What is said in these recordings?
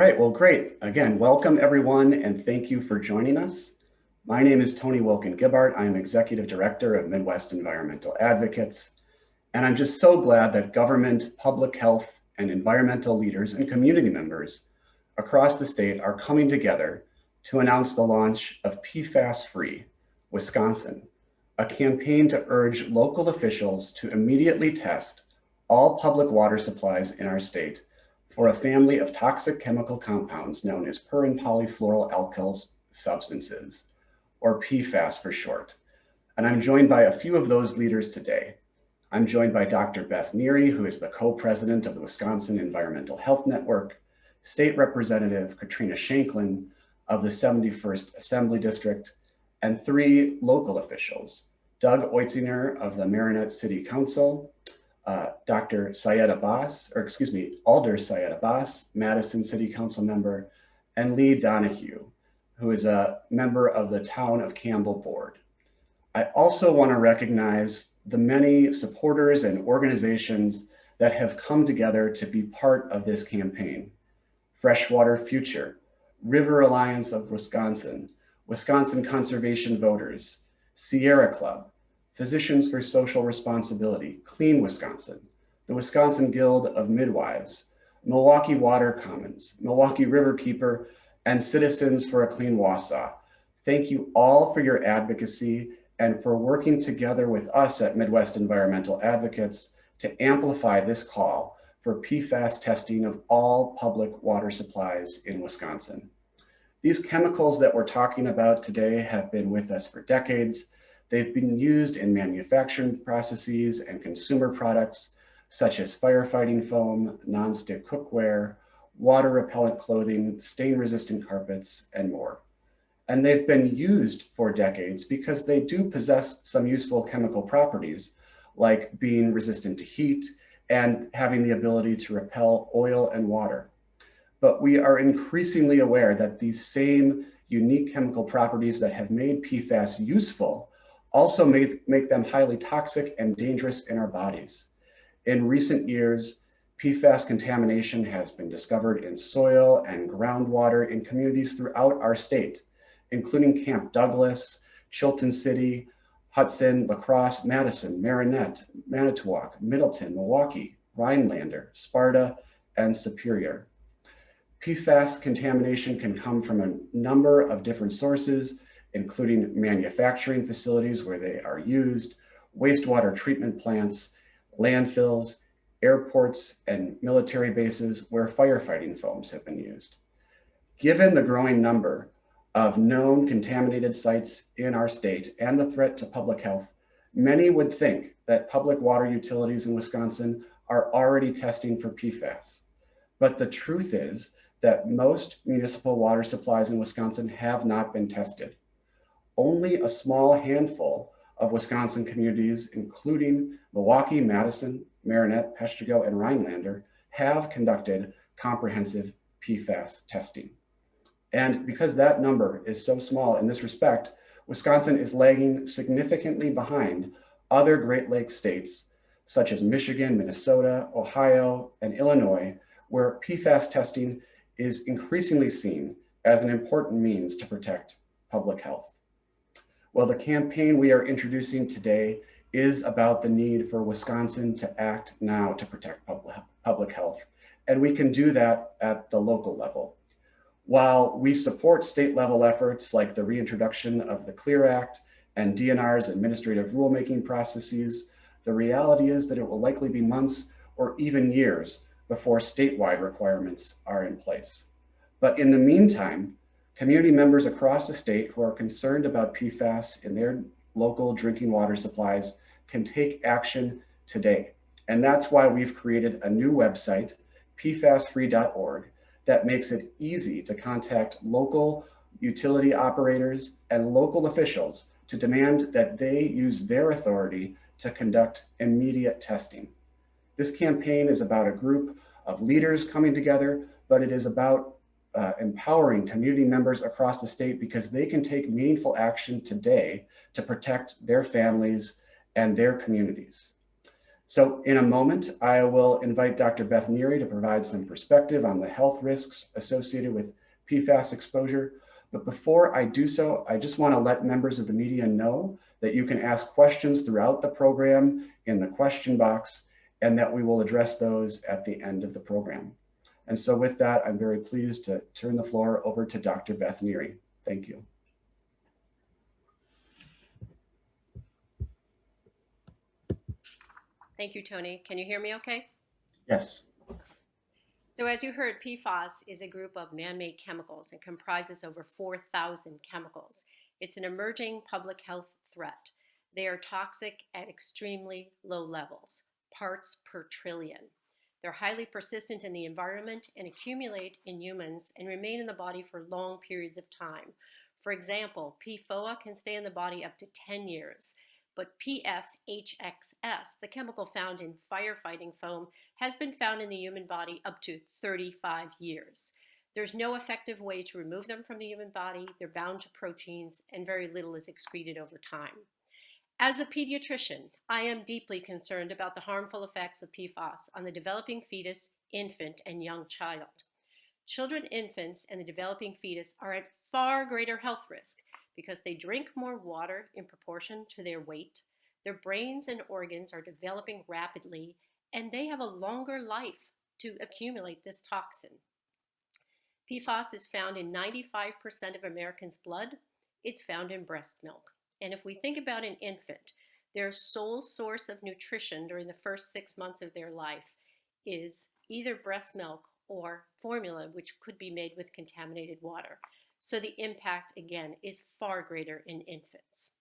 All right, well, great. Again, welcome everyone, and thank you for joining us. My name is Tony Wilkin-Gibbart. I am Executive Director of Midwest Environmental Advocates, and I'm just so glad that government, public health, and environmental leaders and community members across the state are coming together to announce the launch of PFAS-Free Wisconsin, a campaign to urge local officials to immediately test all public water supplies in our state for a family of toxic chemical compounds known as per- and polyfluoroalkyl substances, or PFAS for short. And I'm joined by a few of those leaders today. I'm joined by Dr. Beth Neary, who is the co-president of the Wisconsin Environmental Health Network, State Representative Katrina Shanklin of the 71st Assembly District, and three local officials, Doug Oitziner of the Marinette City Council, Alder Syed Abbas, Madison City Council member, and Lee Donahue, who is a member of the Town of Campbell Board. I also want to recognize the many supporters and organizations that have come together to be part of this campaign. Freshwater Future, River Alliance of Wisconsin, Wisconsin Conservation Voters, Sierra Club, Physicians for Social Responsibility, Clean Wisconsin, the Wisconsin Guild of Midwives, Milwaukee Water Commons, Milwaukee Riverkeeper, and Citizens for a Clean Wausau. Thank you all for your advocacy and for working together with us at Midwest Environmental Advocates to amplify this call for PFAS testing of all public water supplies in Wisconsin. These chemicals that we're talking about today have been with us for decades. They've been used in manufacturing processes and consumer products, such as firefighting foam, nonstick cookware, water repellent clothing, stain-resistant carpets, and more. And they've been used for decades because they do possess some useful chemical properties, like being resistant to heat and having the ability to repel oil and water. But we are increasingly aware that these same unique chemical properties that have made PFAS useful also make them highly toxic and dangerous in our bodies. In recent years, PFAS contamination has been discovered in soil and groundwater in communities throughout our state, including Camp Douglas, Chilton City, Hudson, La Crosse, Madison, Marinette, Manitowoc, Middleton, Milwaukee, Rhinelander, Sparta, and Superior. PFAS contamination can come from a number of different sources, including manufacturing facilities where they are used, wastewater treatment plants, landfills, airports, and military bases where firefighting foams have been used. Given the growing number of known contaminated sites in our state and the threat to public health, many would think that public water utilities in Wisconsin are already testing for PFAS. But the truth is that most municipal water supplies in Wisconsin have not been tested. Only a small handful of Wisconsin communities, including Milwaukee, Madison, Marinette, Peshtigo, and Rhinelander, have conducted comprehensive PFAS testing. And because that number is so small in this respect, Wisconsin is lagging significantly behind other Great Lakes states, such as Michigan, Minnesota, Ohio, and Illinois, where PFAS testing is increasingly seen as an important means to protect public health. Well, the campaign we are introducing today is about the need for Wisconsin to act now to protect public health, and we can do that at the local level. While we support state-level efforts like the reintroduction of the CLEAR Act and DNR's administrative rulemaking processes, the reality is that it will likely be months or even years before statewide requirements are in place. But in the meantime, community members across the state who are concerned about PFAS in their local drinking water supplies can take action today. And that's why we've created a new website, pfasfree.org, that makes it easy to contact local utility operators and local officials to demand that they use their authority to conduct immediate testing. This campaign is about a group of leaders coming together, but it is about empowering community members across the state because they can take meaningful action today to protect their families and their communities. So in a moment, I will invite Dr. Beth Neary to provide some perspective on the health risks associated with PFAS exposure. But before I do so, I just want to let members of the media know that you can ask questions throughout the program in the question box, and that we will address those at the end of the program. And so with that, I'm very pleased to turn the floor over to Dr. Beth Neary. Thank you. Thank you, Tony. Can you hear me okay? Yes. So as you heard, PFAS is a group of man-made chemicals and comprises over 4,000 chemicals. It's an emerging public health threat. They are toxic at extremely low levels, parts per trillion. They're highly persistent in the environment and accumulate in humans and remain in the body for long periods of time. For example, PFOA can stay in the body up to 10 years. But PFHXS, the chemical found in firefighting foam, has been found in the human body up to 35 years. There's no effective way to remove them from the human body. They're bound to proteins, and very little is excreted over time. As a pediatrician, I am deeply concerned about the harmful effects of PFAS on the developing fetus, infant, and young child. Children, infants, and the developing fetus are at far greater health risk because they drink more water in proportion to their weight, their brains and organs are developing rapidly, and they have a longer life to accumulate this toxin. PFAS is found in 95% of Americans' blood. It's found in breast milk. And if we think about an infant, their sole source of nutrition during the first 6 months of their life is either breast milk or formula, which could be made with contaminated water. So the impact, again, is far greater in infants.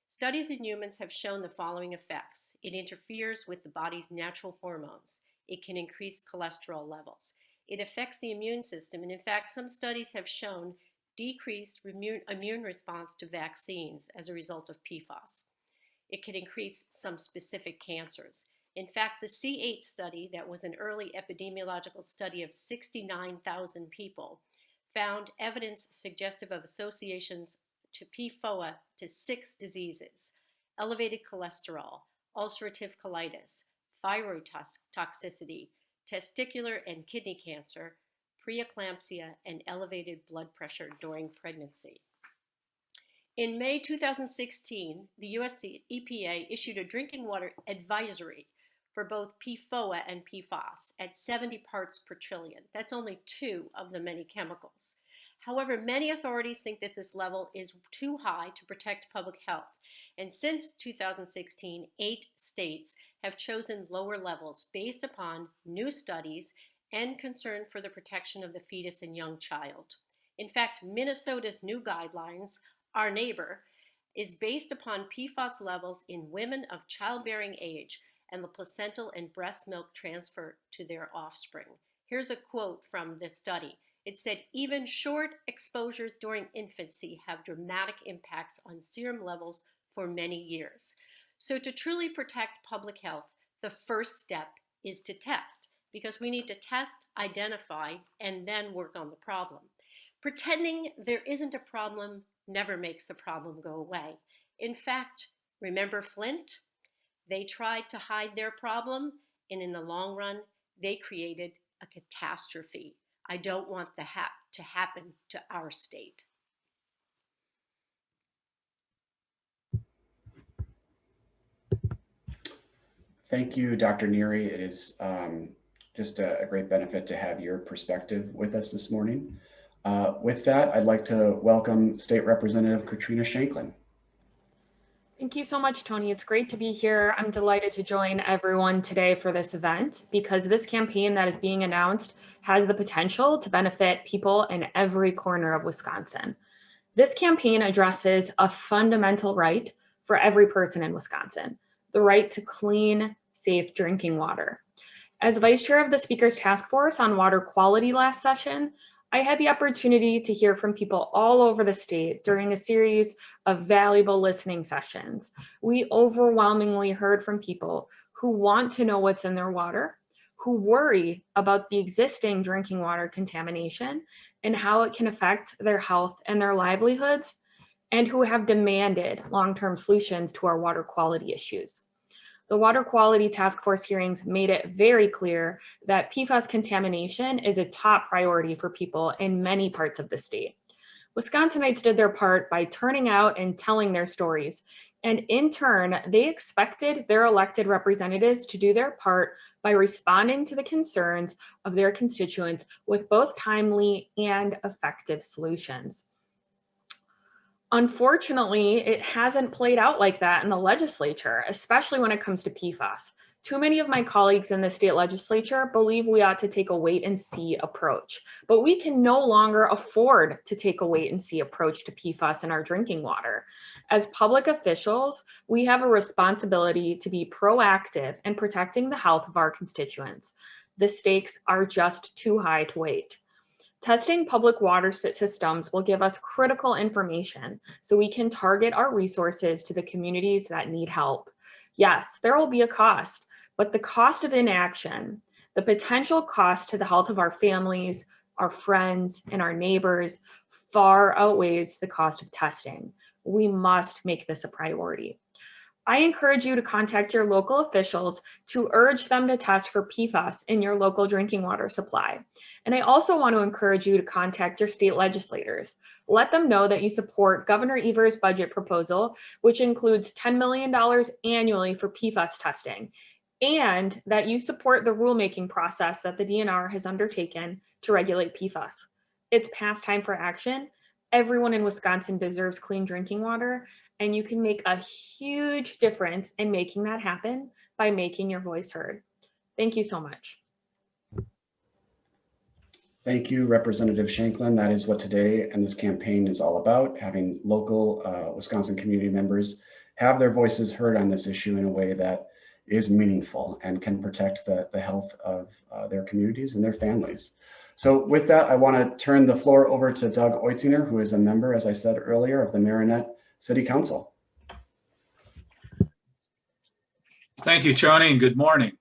Studies in humans have shown the following effects. It interferes with the body's natural hormones. It can increase cholesterol levels. It affects the immune system, and in fact, some studies have shown decreased immune response to vaccines as a result of PFAS. It can increase some specific cancers. In fact, the C8 study, that was an early epidemiological study of 69,000 people, found evidence suggestive of associations to PFOA to 6 diseases: elevated cholesterol, ulcerative colitis, thyroid toxicity, testicular and kidney cancer, preeclampsia, and elevated blood pressure during pregnancy. In May 2016, the US EPA issued a drinking water advisory for both PFOA and PFAS at 70 parts per trillion. That's only 2 of the many chemicals. However, many authorities think that this level is too high to protect public health. And since 2016, 8 states have chosen lower levels based upon new studies and concern for the protection of the fetus and young child. In fact, Minnesota's new guidelines, our neighbor, is based upon PFAS levels in women of childbearing age and the placental and breast milk transfer to their offspring. Here's a quote from this study. It said, even short exposures during infancy have dramatic impacts on serum levels for many years. So to truly protect public health, the first step is to test, because we need to test, identify, and then work on the problem. Pretending there isn't a problem never makes the problem go away. In fact, remember Flint? They tried to hide their problem, and in the long run, they created a catastrophe. I don't want that to happen to our state. Thank you, Dr. Neary. It is just a great benefit to have your perspective with us this morning. With that, I'd like to welcome State Representative Katrina Shanklin. Thank you so much, Tony. It's great to be here. I'm delighted to join everyone today for this event because this campaign that is being announced has the potential to benefit people in every corner of Wisconsin. This campaign addresses a fundamental right for every person in Wisconsin, the right to clean, safe drinking water. As Vice Chair of the Speaker's Task Force on Water Quality last session, I had the opportunity to hear from people all over the state during a series of valuable listening sessions. We overwhelmingly heard from people who want to know what's in their water, who worry about the existing drinking water contamination and how it can affect their health and their livelihoods, and who have demanded long-term solutions to our water quality issues. The Water Quality Task Force hearings made it very clear that PFAS contamination is a top priority for people in many parts of the state. Wisconsinites did their part by turning out and telling their stories. And in turn, they expected their elected representatives to do their part by responding to the concerns of their constituents with both timely and effective solutions. Unfortunately, it hasn't played out like that in the legislature, especially when it comes to PFAS. Too many of my colleagues in the state legislature believe we ought to take a wait and see approach, but we can no longer afford to take a wait and see approach to PFAS in our drinking water. As public officials, we have a responsibility to be proactive in protecting the health of our constituents. The stakes are just too high to wait. Testing public water systems will give us critical information so we can target our resources to the communities that need help. Yes, there will be a cost, but the cost of inaction, the potential cost to the health of our families, our friends, and our neighbors far outweighs the cost of testing. We must make this a priority. I encourage you to contact your local officials to urge them to test for PFAS in your local drinking water supply. And I also want to encourage you to contact your state legislators. Let them know that you support Governor Evers' budget proposal, which includes $10 million annually for PFAS testing, and that you support the rulemaking process that the DNR has undertaken to regulate PFAS. It's past time for action. Everyone in Wisconsin deserves clean drinking water, and you can make a huge difference in making that happen by making your voice heard. Thank you so much. Thank you, Representative Shanklin. That is what today and this campaign is all about, having local Wisconsin community members have their voices heard on this issue in a way that is meaningful and can protect the health of their communities and their families. So with that, I want to turn the floor over to Doug Oitziner, who is a member, as I said earlier, of the Marinette City Council. Thank you, Tony, and good morning.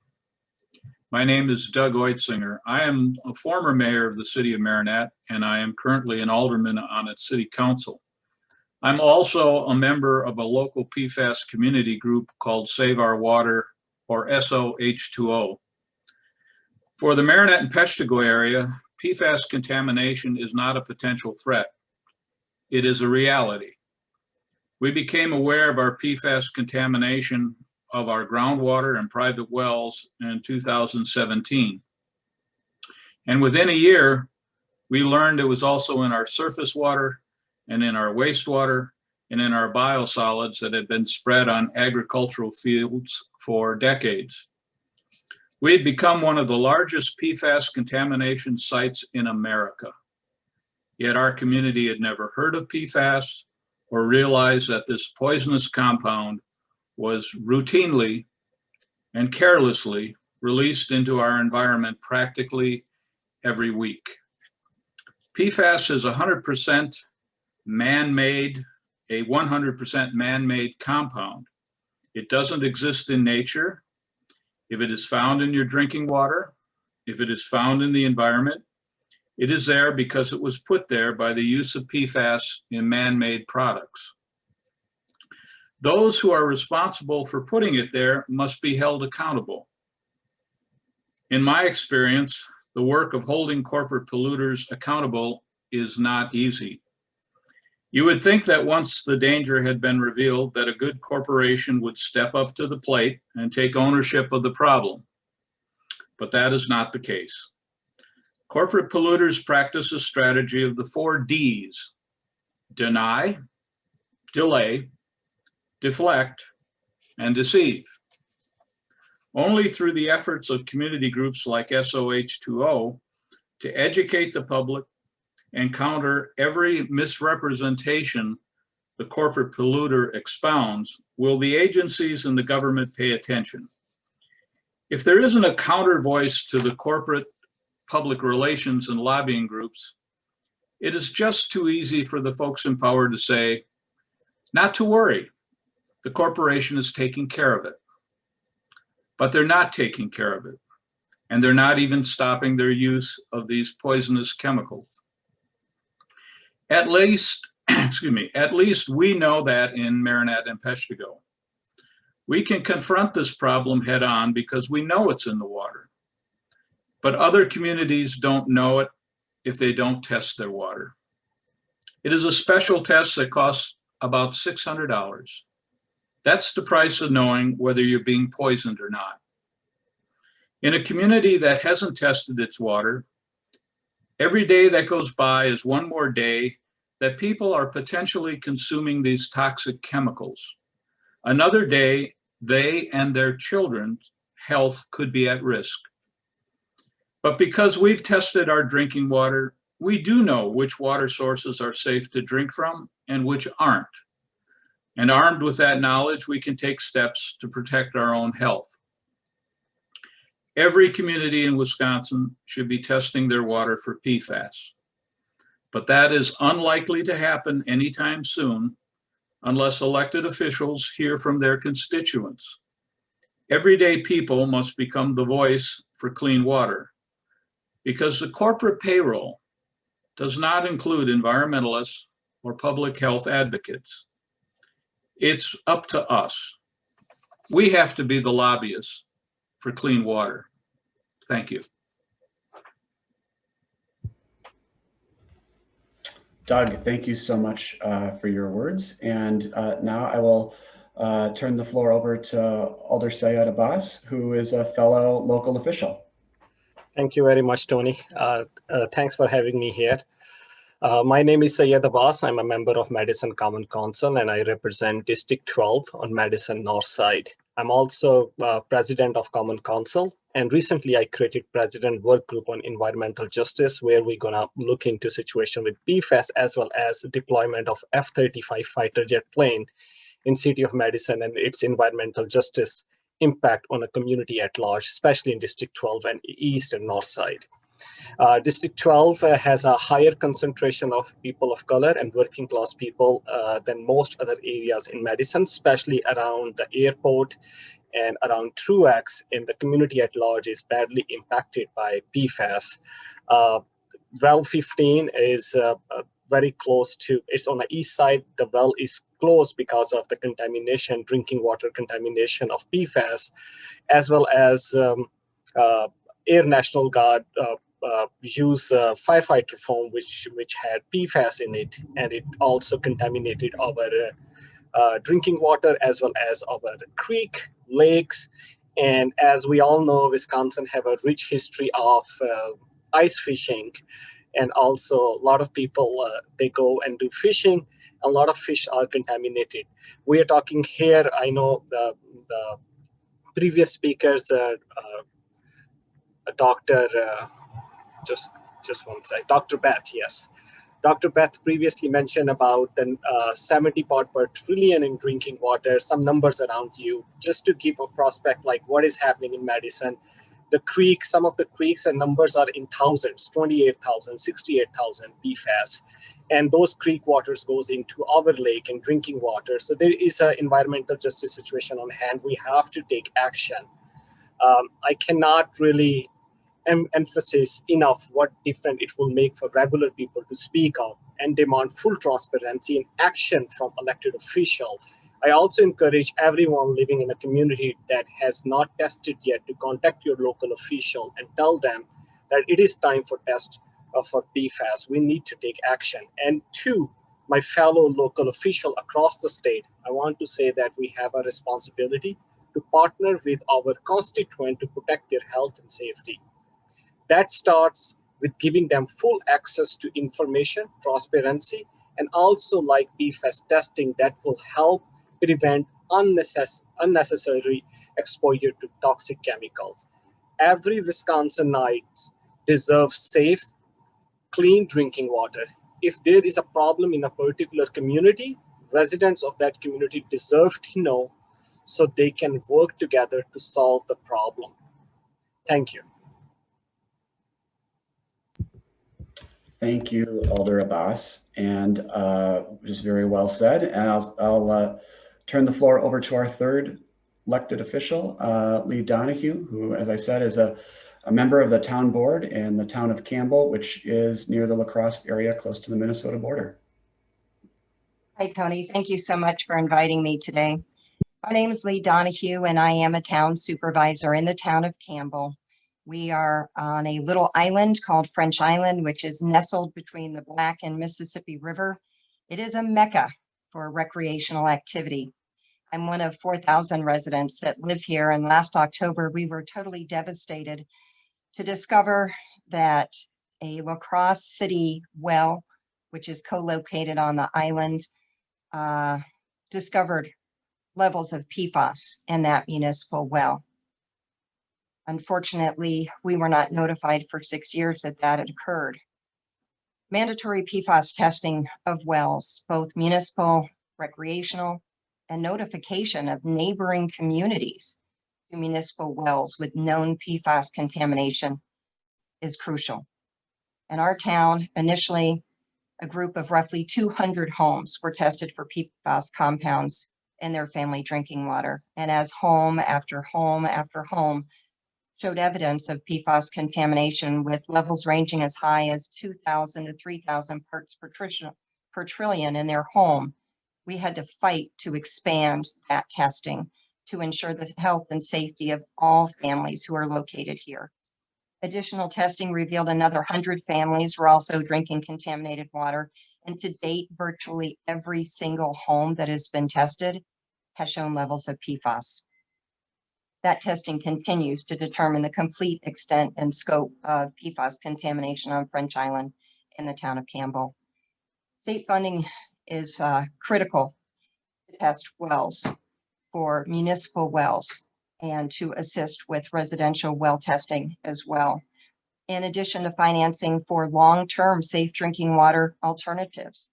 My name is Doug Oitziner. I am a former mayor of the city of Marinette, and I am currently an alderman on its city council. I'm also a member of a local PFAS community group called Save Our Water, or SOH2O. For the Marinette and Peshtigo area, PFAS contamination is not a potential threat. It is a reality. We became aware of our PFAS contamination of our groundwater and private wells in 2017. And within a year, we learned it was also in our surface water and in our wastewater and in our biosolids that had been spread on agricultural fields for decades. We had become one of the largest PFAS contamination sites in America. Yet our community had never heard of PFAS or realized that this poisonous compound was routinely and carelessly released into our environment practically every week. PFAS is 100% man-made, a 100% man-made compound. It doesn't exist in nature. If it is found in your drinking water, if it is found in the environment, it is there because it was put there by the use of PFAS in man-made products. Those who are responsible for putting it there must be held accountable. In my experience, the work of holding corporate polluters accountable is not easy. You would think that once the danger had been revealed, that a good corporation would step up to the plate and take ownership of the problem. But that is not the case. Corporate polluters practice a strategy of the 4 Ds: deny, delay, deflect, and deceive. Only through the efforts of community groups like SOH2O to educate the public and counter every misrepresentation the corporate polluter expounds will the agencies and the government pay attention. If there isn't a counter voice to the corporate public relations and lobbying groups, it is just too easy for the folks in power to say, not to worry, the corporation is taking care of it. But they're not taking care of it. And they're not even stopping their use of these poisonous chemicals. At least we know that in Marinette and Peshtigo. We can confront this problem head on because we know it's in the water. But other communities don't know it if they don't test their water. It is a special test that costs about $600. That's the price of knowing whether you're being poisoned or not. In a community that hasn't tested its water, every day that goes by is one more day that people are potentially consuming these toxic chemicals. Another day, they and their children's health could be at risk. But because we've tested our drinking water, we do know which water sources are safe to drink from and which aren't. And armed with that knowledge, we can take steps to protect our own health. Every community in Wisconsin should be testing their water for PFAS. But that is unlikely to happen anytime soon unless elected officials hear from their constituents. Everyday people must become the voice for clean water because the corporate payroll does not include environmentalists or public health advocates. It's up to us. We have to be the lobbyists for clean water. Thank you. Doug, thank you so much for your words. And now I will turn the floor over to Alder Sayed Abbas, who is a fellow local official. Thank you very much, Tony. Thanks for having me here. My name is Sayed Abbas. I'm a member of Madison Common Council, and I represent District 12 on Madison North Side. I'm also president of Common Council, and recently I created President Work Group on Environmental Justice, where we're gonna look into situation with PFAS as well as deployment of F-35 fighter jet plane in City of Madison and its environmental justice impact on a community at large, especially in District 12 and East and North Side. District 12 has a higher concentration of people of color and working class people than most other areas in Madison, especially around the airport and around Truax, and the community at large is badly impacted by PFAS. Well 15 is very close to, it's on the east side. The well is closed because of the contamination, drinking water contamination of PFAS, as well as Air National Guard use firefighter foam, which had PFAS in it, and it also contaminated our drinking water as well as our creek, lakes. And as we all know, Wisconsin have a rich history of ice fishing, and also a lot of people, they go and do fishing. A lot of fish are contaminated. We are talking here, I know the previous speakers, Dr. Just one sec, Dr. Beth, yes. Dr. Beth previously mentioned about the 70 part per trillion in drinking water, some numbers around you, just to give a prospect like what is happening in Madison. The creek, some of the creeks and numbers are in thousands, 28,000, 68,000 PFAS. And those creek waters goes into our lake and drinking water. So there is an environmental justice situation on hand. We have to take action. I cannot really emphasize enough what difference it will make for regular people to speak out and demand full transparency and action from elected officials. I also encourage everyone living in a community that has not tested yet to contact your local official and tell them that it is time for test for PFAS. We need to take action. And to my fellow local official across the state, I want to say that we have a responsibility to partner with our constituent to protect their health and safety. That starts with giving them full access to information, transparency, and also like PFAS testing that will help prevent unnecessary exposure to toxic chemicals. Every Wisconsinite deserves safe, clean drinking water. If there is a problem in a particular community, residents of that community deserve to know so they can work together to solve the problem. Thank you. Thank you, Alder Abbas, and just very well said. And I'll turn the floor over to our third elected official, Lee Donahue, who, as I said, is a member of the town board in the town of Campbell, which is near the La Crosse area, close to the Minnesota border. Hi, Tony. Thank you so much for inviting me today. My name is Lee Donahue, and I am a town supervisor in the town of Campbell. We are on a little island called French Island, which is nestled between the Black and Mississippi River. It is a mecca for recreational activity. I'm one of 4,000 residents that live here, and last October, we were totally devastated to discover that a La Crosse City well, which is co-located on the island, discovered levels of PFAS in that municipal well. Unfortunately, we were not notified for 6 years that that had occurred. Mandatory PFAS testing of wells, both municipal, recreational, and notification of neighboring communities to municipal wells with known PFAS contamination is crucial. In our town, initially, a group of roughly 200 homes were tested for PFAS compounds in their family drinking water. And as home after home after home showed evidence of PFAS contamination with levels ranging as high as 2,000 to 3,000 parts per trillion in their home, we had to fight to expand that testing to ensure the health and safety of all families who are located here. Additional testing revealed another 100 families were also drinking contaminated water. And to date, virtually every single home that has been tested has shown levels of PFAS. That testing continues to determine the complete extent and scope of PFAS contamination on French Island in the town of Campbell. State funding is critical to test wells for municipal wells and to assist with residential well testing as well, in addition to financing for long-term safe drinking water alternatives.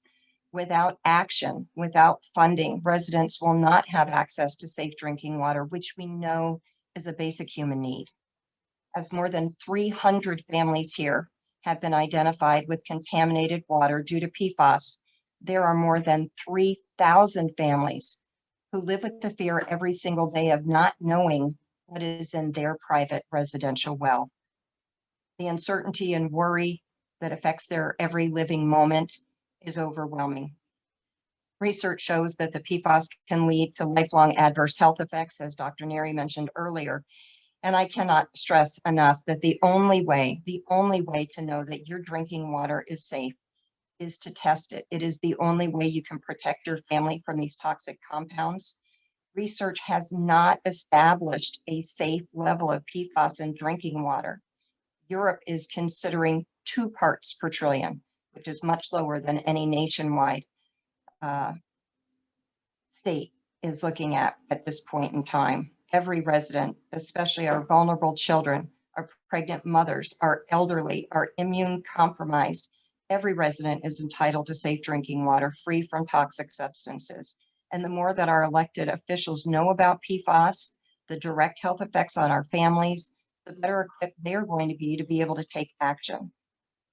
Without action, without funding, residents will not have access to safe drinking water, which we know is a basic human need. As more than 300 families here have been identified with contaminated water due to PFAS, there are more than 3,000 families who live with the fear every single day of not knowing what is in their private residential well. The uncertainty and worry that affects their every living moment is overwhelming. Research shows that the PFAS can lead to lifelong adverse health effects, as Dr. Neri mentioned earlier. And I cannot stress enough that the only way to know that your drinking water is safe is to test it. It is the only way you can protect your family from these toxic compounds. Research has not established a safe level of PFAS in drinking water. Europe is considering 2 parts per trillion, which is much lower than any nationwide state is looking at this point in time. Every resident, especially our vulnerable children, our pregnant mothers, our elderly, our immune compromised, every resident is entitled to safe drinking water free from toxic substances. And the more that our elected officials know about PFAS, the direct health effects on our families, the better equipped they're going to be able to take action.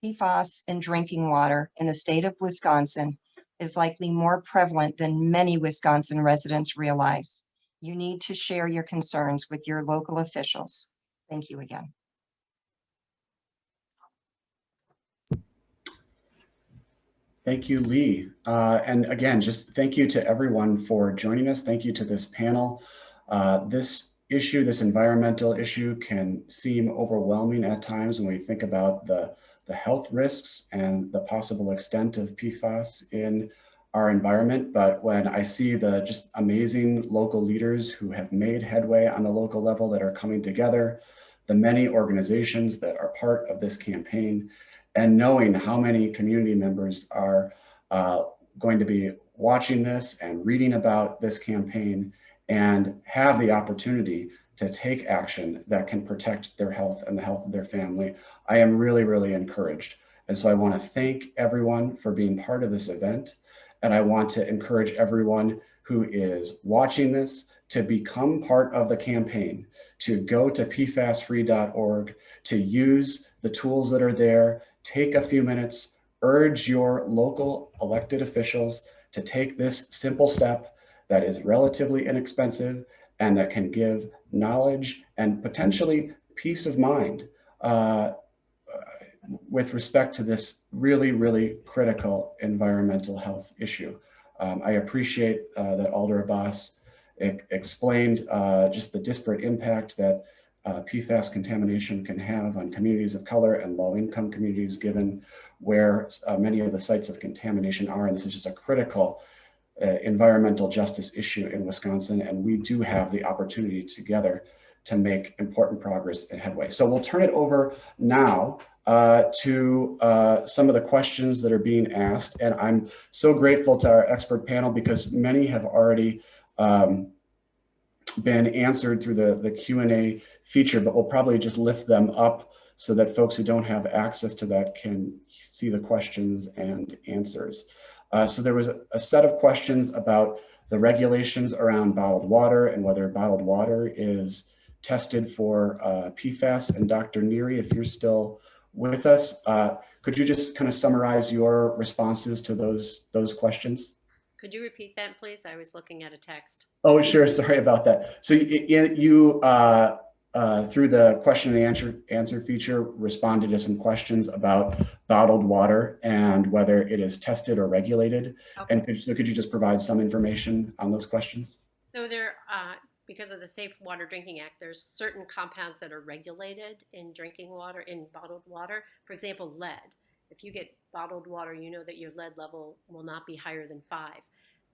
PFAS in drinking water in the state of Wisconsin is likely more prevalent than many Wisconsin residents realize. You need to share your concerns with your local officials. Thank you again. Thank you, Lee. And again, just thank you to everyone for joining us. Thank you to this panel. This issue, this environmental issue, can seem overwhelming at times when we think about the health risks and the possible extent of PFAS in our environment. But when I see the just amazing local leaders who have made headway on the local level that are coming together, the many organizations that are part of this campaign, and knowing how many community members are going to be watching this and reading about this campaign and have the opportunity to take action that can protect their health and the health of their family, I am really, really encouraged. And so I want to thank everyone for being part of this event. And I want to encourage everyone who is watching this to become part of the campaign, to go to pfasfree.org, to use the tools that are there, take a few minutes, urge your local elected officials to take this simple step that is relatively inexpensive and that can give knowledge and potentially peace of mind with respect to this really, really critical environmental health issue. I appreciate that Alder Abbas explained just the disparate impact that PFAS contamination can have on communities of color and low-income communities, given where many of the sites of contamination are. And this is just a critical environmental justice issue in Wisconsin, and we do have the opportunity together to make important progress and headway. So we'll turn it over now to some of the questions that are being asked. And I'm so grateful to our expert panel because many have already been answered through the Q&A feature, but we'll probably just lift them up so that folks who don't have access to that can see the questions and answers. So there was a set of questions about the regulations around bottled water and whether bottled water is tested for PFAS. And Dr. Neary, if you're still with us, could you just kind of summarize your responses to those questions? Could you repeat that, please? I was looking at a text. Oh, sure. Sorry about that. So you through the question and answer feature, responded to some questions about bottled water and whether it is tested or regulated. Okay. And could you just provide some information on those questions? So there, because of the Safe Water Drinking Act, there's certain compounds that are regulated in drinking water, in bottled water. For example, lead. If you get bottled water, you know that your lead level will not be higher than 5.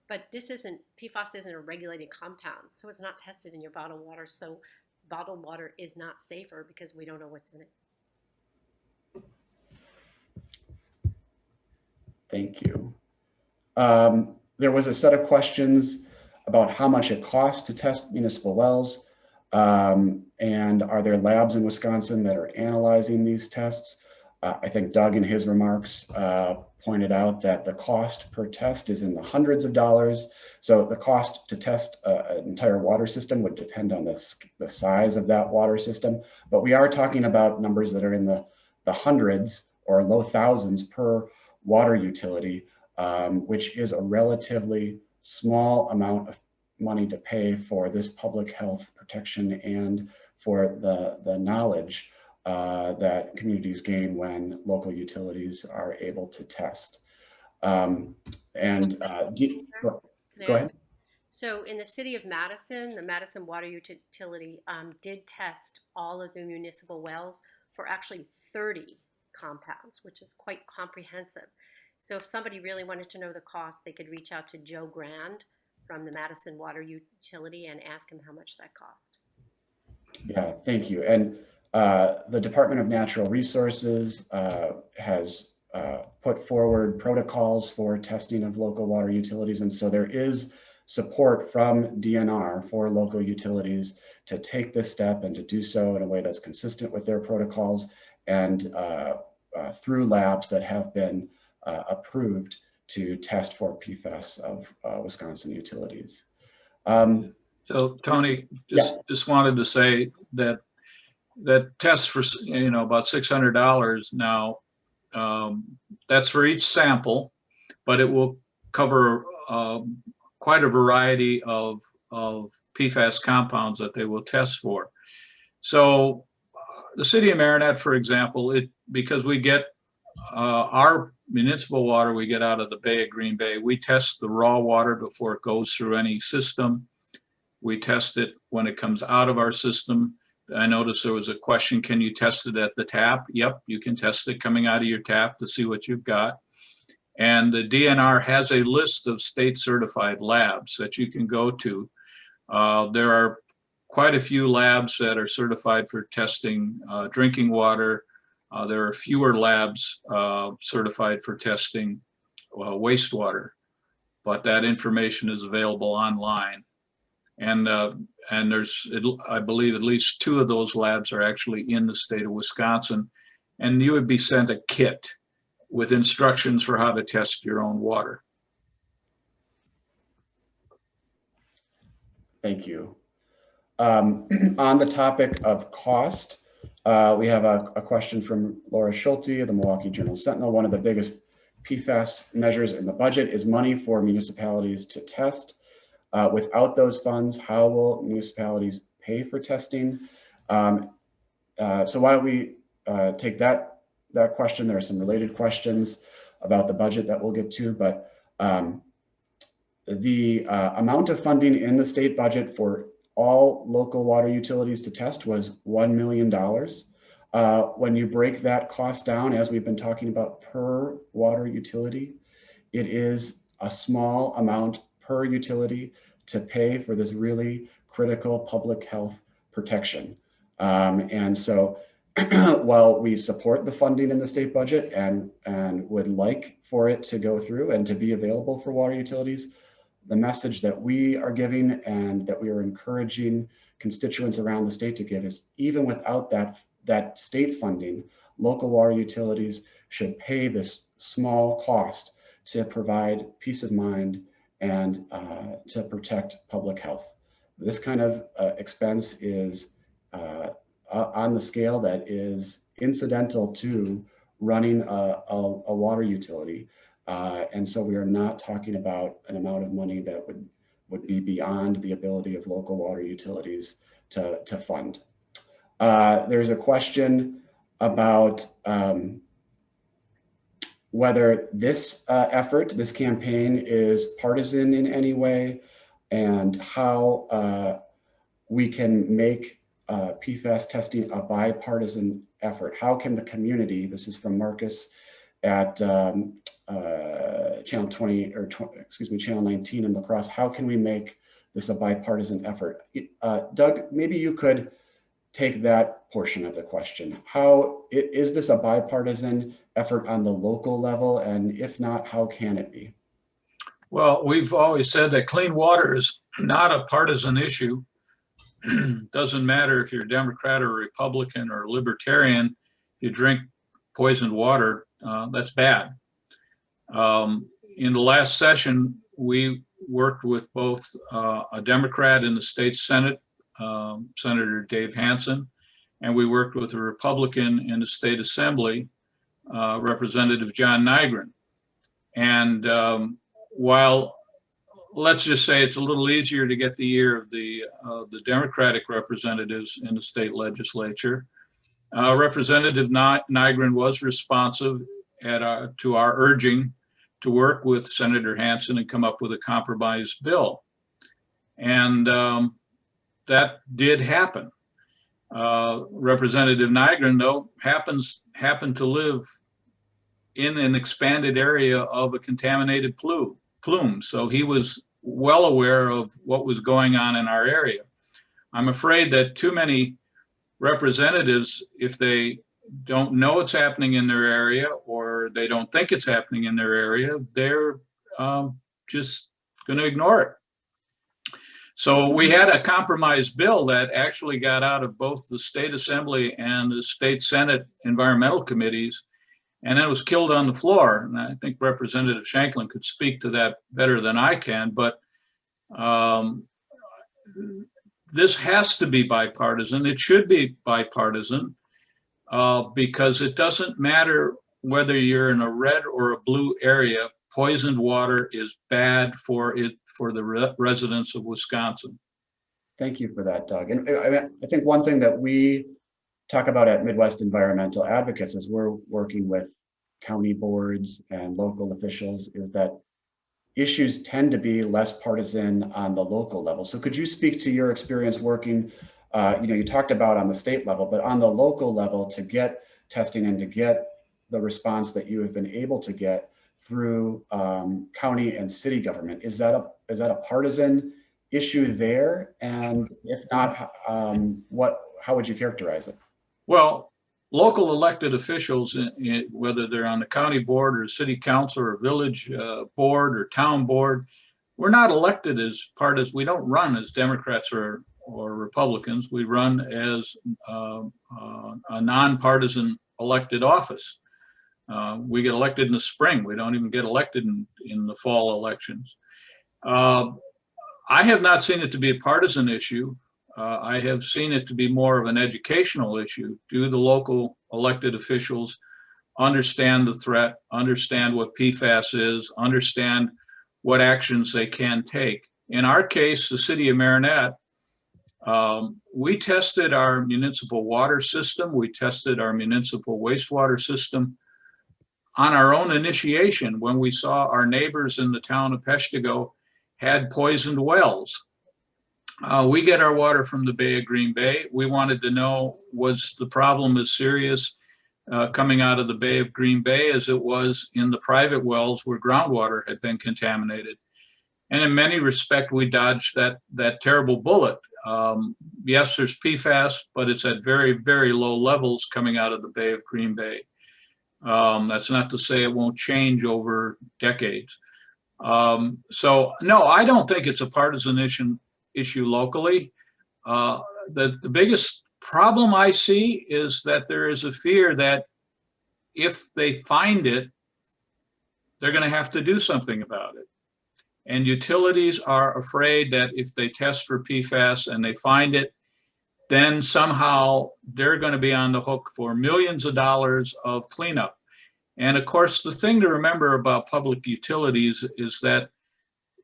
But PFAS isn't a regulated compound, so it's not tested in your bottled water. So bottled water is not safer because we don't know what's in it. Thank you. There was a set of questions about how much it costs to test municipal wells, and are there labs in Wisconsin that are analyzing these tests? I think Doug in his remarks pointed out that the cost per test is in the hundreds of dollars. So the cost to test an entire water system would depend on the size of that water system. But we are talking about numbers that are in the hundreds or low thousands per water utility, which is a relatively small amount of money to pay for this public health protection and for the knowledge that communities gain when local utilities are able to test. Go ahead. So in the city of Madison, the Madison Water Utility did test all of the municipal wells for actually 30 compounds, which is quite comprehensive. So if somebody really wanted to know the cost, they could reach out to Joe Grand from the Madison Water Utility and ask him how much that cost. Yeah, thank you. And the Department of Natural Resources has put forward protocols for testing of local water utilities. And so there is support from DNR for local utilities to take this step and to do so in a way that's consistent with their protocols and through labs that have been approved to test for PFAS of Wisconsin utilities. So Tony, just wanted to say that test for, about $600 now, that's for each sample, but it will cover quite a variety of PFAS compounds that they will test for. So the city of Marinette, for example, because we get our municipal water we get out of the Bay of Green Bay, we test the raw water before it goes through any system. We test it when it comes out of our system. I noticed there was a question, can you test it at the tap? Yep, you can test it coming out of your tap to see what you've got. And the DNR has a list of state certified labs that you can go to. There are quite a few labs that are certified for testing drinking water. There are fewer labs certified for testing wastewater, but that information is available online. And there's, I believe, at least 2 of those labs are actually in the state of Wisconsin. And you would be sent a kit with instructions for how to test your own water. Thank you. On the topic of cost, we have a question from Laura Schulte of the Milwaukee Journal Sentinel. One of the biggest PFAS measures in the budget is money for municipalities to test. Without those funds, how will municipalities pay for testing? So why don't we take that question? There are some related questions about the budget that we'll get to, but The amount of funding in the state budget for all local water utilities to test was $1 million. When you break that cost down, as we've been talking about per water utility, it is a small amount per utility to pay for this really critical public health protection. And so while we support the funding in the state budget and would like for it to go through and to be available for water utilities, the message that we are giving and that we are encouraging constituents around the state to give is even without that state funding, local water utilities should pay this small cost to provide peace of mind and to protect public health. This kind of expense is on the scale that is incidental to running a water utility. And so we are not talking about an amount of money that would be beyond the ability of local water utilities to fund. There's a question about whether this effort, this campaign is partisan in any way, and how we can make PFAS testing a bipartisan effort. How can the community, this is from Marcus at channel 20, or channel 19 in La Crosse, how can we make this a bipartisan effort? Doug, maybe you could take that portion of the question. How is this a bipartisan effort on the local level? And if not, how can it be? Well, we've always said that clean water is not a partisan issue. Doesn't matter if you're a Democrat or a Republican or a Libertarian, if you drink poisoned water, that's bad. In the last session, we worked with both a Democrat in the state Senate, Senator Dave Hansen, and we worked with a Republican in the state Assembly, Representative John Nygren. And while let's just say it's a little easier to get the ear of the Democratic representatives in the state legislature, Representative Nygren was responsive to our urging to work with Senator Hansen and come up with a compromise bill. And that did happen. Representative Nygren, though, happened to live in an expanded area of a contaminated plume. So he was well aware of what was going on in our area. I'm afraid that too many representatives, if they don't know what's happening in their area or they don't think it's happening in their area, they're just going to ignore it. So we had a compromise bill that actually got out of both the state assembly and the state Senate environmental committees, and it was killed on the floor. And I think Representative Shanklin could speak to that better than I can, but this has to be bipartisan. It should be bipartisan because it doesn't matter whether you're in a red or a blue area. Poisoned water is bad for the residents of Wisconsin. Thank you for that, Doug. And I think one thing that we talk about at Midwest Environmental Advocates as we're working with county boards and local officials is that issues tend to be less partisan on the local level. So could you speak to your experience working, you talked about on the state level, but on the local level to get testing and to get the response that you have been able to get through county and city government? Is that a partisan issue there? And if not, how would you characterize it? Well, local elected officials, whether they're on the county board or city council or village board or town board, we're not elected as we don't run as Democrats or Republicans. We run as a nonpartisan elected office. We get elected in the spring. We don't even get elected in the fall elections. I have not seen it to be a partisan issue. I have seen it to be more of an educational issue. Do the local elected officials understand the threat, understand what PFAS is, understand what actions they can take? In our case, the city of Marinette, we tested our municipal water system. We tested our municipal wastewater system on our own initiation when we saw our neighbors in the town of Peshtigo had poisoned wells. We get our water from the Bay of Green Bay. We wanted to know, was the problem as serious coming out of the Bay of Green Bay as it was in the private wells where groundwater had been contaminated? And in many respects, we dodged that terrible bullet. Yes, there's PFAS, but it's at very, very low levels coming out of the Bay of Green Bay. That's not to say it won't change over decades. So no, I don't think it's a partisan issue locally. The biggest problem I see is that there is a fear that if they find it, they're going to have to do something about it. And utilities are afraid that if they test for PFAS and they find it, then somehow they're going to be on the hook for millions of dollars of cleanup. And of course, the thing to remember about public utilities is that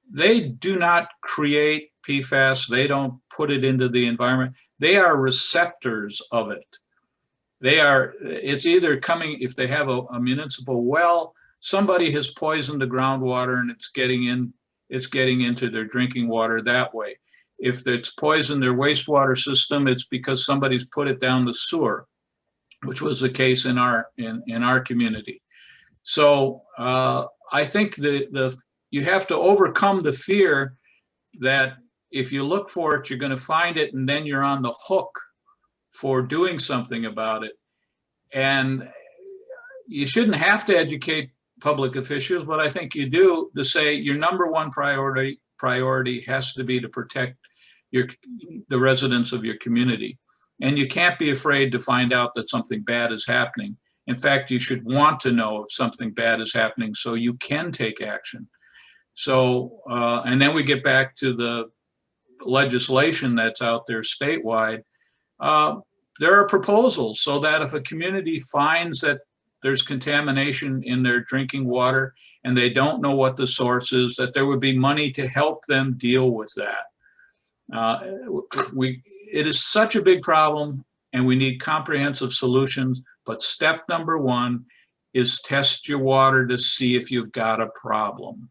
they do not create PFAS. They don't put it into the environment. They are receptors of it. It's either coming, if they have a municipal well, somebody has poisoned the groundwater and it's getting into their drinking water that way. If it's poisoned their wastewater system, it's because somebody's put it down the sewer, which was the case in our community. So I think you have to overcome the fear that if you look for it, you're going to find it, and then you're on the hook for doing something about it. And you shouldn't have to educate public officials, but I think you do, to say your number one priority has to be to protect the residents of your community. And you can't be afraid to find out that something bad is happening. In fact, you should want to know if something bad is happening so you can take action. So, and then we get back to the legislation that's out there statewide. There are proposals so that if a community finds that there's contamination in their drinking water and they don't know what the source is, that there would be money to help them deal with that. It is such a big problem and we need comprehensive solutions, but step number one is test your water to see if you've got a problem.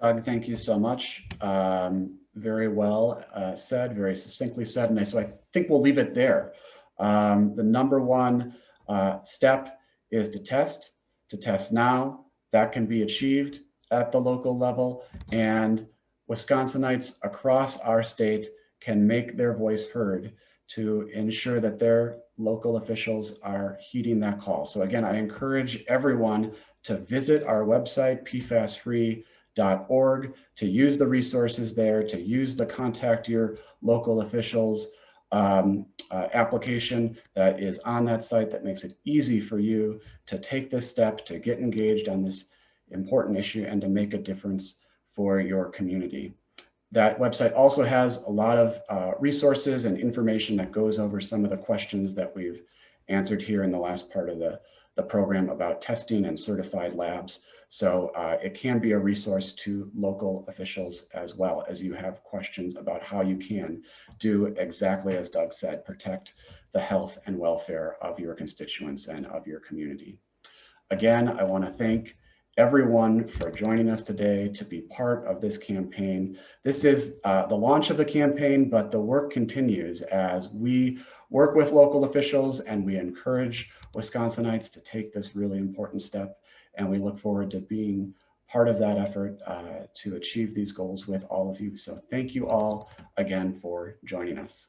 Doug, thank you so much. Very well said, very succinctly said. And so I think we'll leave it there. The number one step is to test now. That can be achieved at the local level, and Wisconsinites across our state can make their voice heard to ensure that their local officials are heeding that call. So again, I encourage everyone to visit our website, pfasfree.org, to use the resources there, to use the contact your local officials application that is on that site that makes it easy for you to take this step, to get engaged on this important issue and to make a difference for your community. That website also has a lot of resources and information that goes over some of the questions that we've answered here in the last part of the program about testing and certified labs. So it can be a resource to local officials as well, as you have questions about how you can do exactly as Doug said, protect the health and welfare of your constituents and of your community. Again, I want to thank everyone for joining us today to be part of this campaign. This is the launch of the campaign, but the work continues as we work with local officials and we encourage Wisconsinites to take this really important step. And we look forward to being part of that effort to achieve these goals with all of you. So thank you all again for joining us.